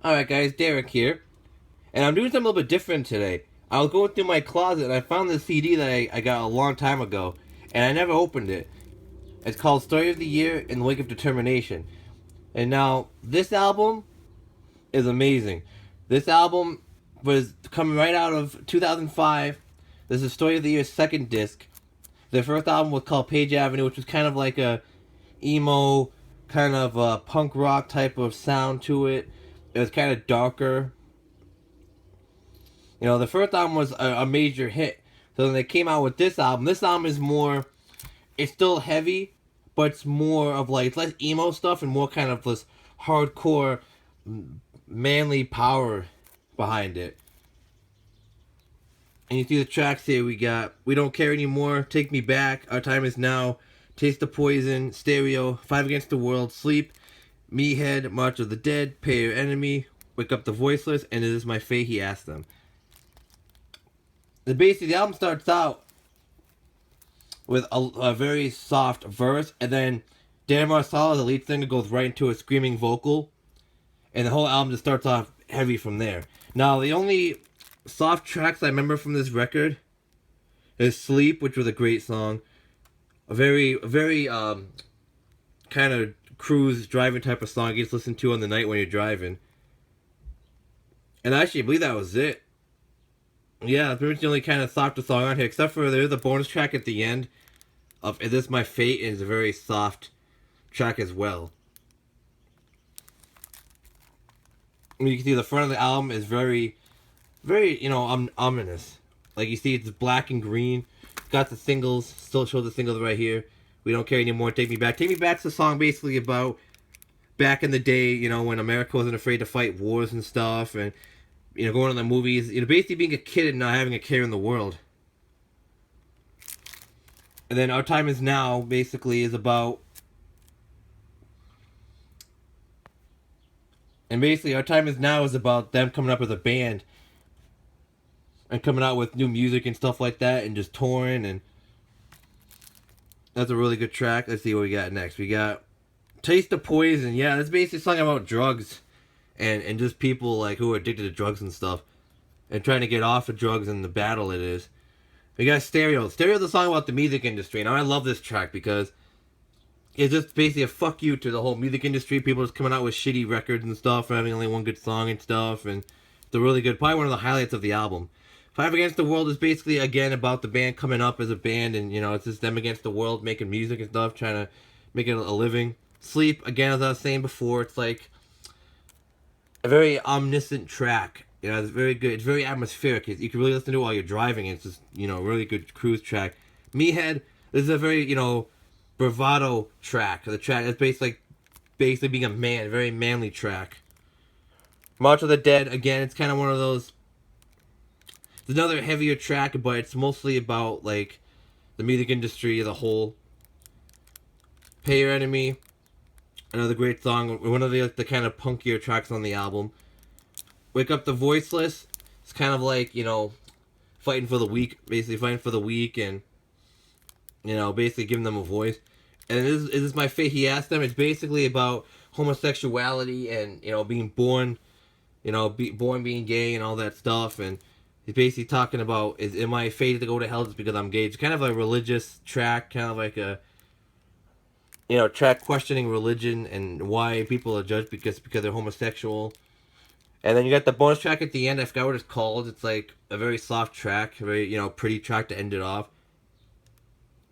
Alright guys, Derek here, and I'm doing something a little bit different today. I was going through my closet and I found this CD that I got a long time ago, and I never opened it. It's called Story of the Year in the Wake of Determination. And now, this album is amazing. This album was coming right out of 2005. This is Story of the Year's second disc. Their first album was called Page Avenue, which was kind of like a emo, kind of punk rock type of sound to it. It was kind of darker. You know, the first album was a major hit. So then they came out with this album. This album is more, it's still heavy, but it's more of like, it's less emo stuff and more kind of this hardcore, manly power behind it. And you see the tracks here. We got We Don't Care Anymore, Take Me Back, Our Time Is Now, Taste the Poison, Stereo, Five Against the World, Sleep, Meathead, March of the Dead, Pay Your Enemy, Wake Up the Voiceless, and It Is My Fate, He Asked Them. Basically, the album starts out with a very soft verse, and then Dan Marsala, the lead singer, goes right into a screaming vocal, and the whole album just starts off heavy from there. Now, the only soft tracks I remember from this record is Sleep, which was a great song. A very kind of cruise driving type of song you just listen to on the night when you're driving. And actually, I believe that was it. Yeah, that's pretty much the only kind of softer song on here, except for there's a bonus track at the end of Is This My Fate, and it's a very soft track as well. You can see the front of the album is very, ominous. Like you see, it's black and green. Got the singles, still show the singles right here. We Don't Care Anymore, Take Me Back. Take Me Back's a song basically about back in the day, when America wasn't afraid to fight wars and stuff, and going to the movies, basically being a kid and not having a care in the world. And then Our Time Is Now basically is about, and basically Our Time Is Now is about them coming up with a band and coming out with new music and stuff like that, and just touring, and that's a really good track. Let's see what we got next. We got Taste the Poison. Yeah, that's basically a song about drugs and just people like who are addicted to drugs and stuff, and trying to get off of drugs and the battle it is. We got Stereo. Stereo is a song about the music industry, and I love this track because it's just basically a fuck you to the whole music industry. People just coming out with shitty records and stuff, for having only one good song and stuff, and it's a really good, probably one of the highlights of the album. Five Against the World is basically, again, about the band coming up as a band, and, it's just them against the world, making music and stuff, trying to make it a living. Sleep, again, as I was saying before, it's like a very omniscient track. It's very good. It's very atmospheric. You can really listen to it while you're driving. It's just, a really good cruise track. Meathead, this is a very, bravado track. The track is basically being a man, a very manly track. March of the Dead, again, it's kind of one of those. It's another heavier track, but it's mostly about, like, the music industry as a whole. Pay Your Enemy, another great song. One of the kind of punkier tracks on the album. Wake Up the Voiceless. It's kind of like, fighting for the weak, basically fighting for the weak, and, basically giving them a voice. And Is This My Fate, He Asked Them. It's basically about homosexuality and, being born, born being gay and all that stuff. And he's basically talking about, am I fated to go to hell just because I'm gay? It's kind of a religious track, kind of like a, track questioning religion and why people are judged because they're homosexual. And then you got the bonus track at the end. I forgot what it's called. It's like a very soft track, very pretty track to end it off.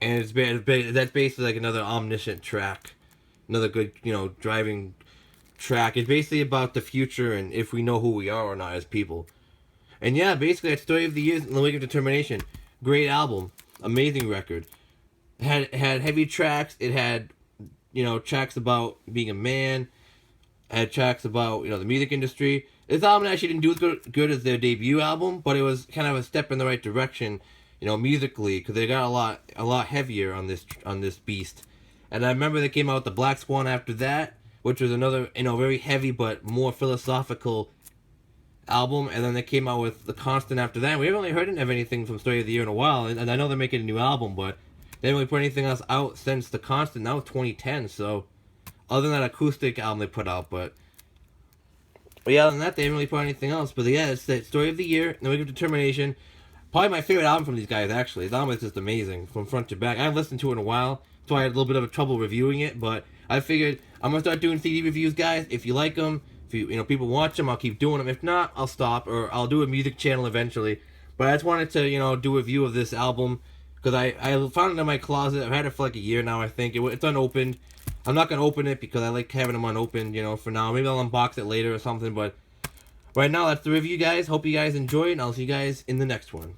And that's basically like another omniscient track, another good driving track. It's basically about the future and if we know who we are or not as people. And yeah, basically that Story of the Year in the Wake of Determination. Great album, amazing record. It had heavy tracks. It had tracks about being a man. It had tracks about the music industry. This album actually didn't do as good as their debut album, but it was kind of a step in the right direction, musically, because they got a lot heavier on this beast. And I remember they came out with the Black Swan after that, which was another very heavy but more philosophical album. And then they came out with The Constant after that. We haven't really heard of anything from Story of the Year in a while, and I know they're making a new album, but they haven't really put anything else out since The Constant. That was 2010, so other than that acoustic album they put out, but But yeah, other than that, they haven't really put anything else. But yeah, it's the story of the year, and the Wake of Determination. Probably my favorite album from these guys, actually. The album is just amazing from front to back. I haven't listened to it in a while, so I had a little bit of a trouble reviewing it. But I figured I'm gonna start doing CD reviews, guys. If you like them, if people watch them, I'll keep doing them. If not, I'll stop, or I'll do a music channel eventually. But I just wanted to do a review of this album because I found it in my closet. I've had it for like a year now. I think it's unopened. I'm not gonna open it because I like having them unopened. For now. Maybe I'll unbox it later or something. But right now, that's the review, guys. Hope you guys enjoy it, and I'll see you guys in the next one.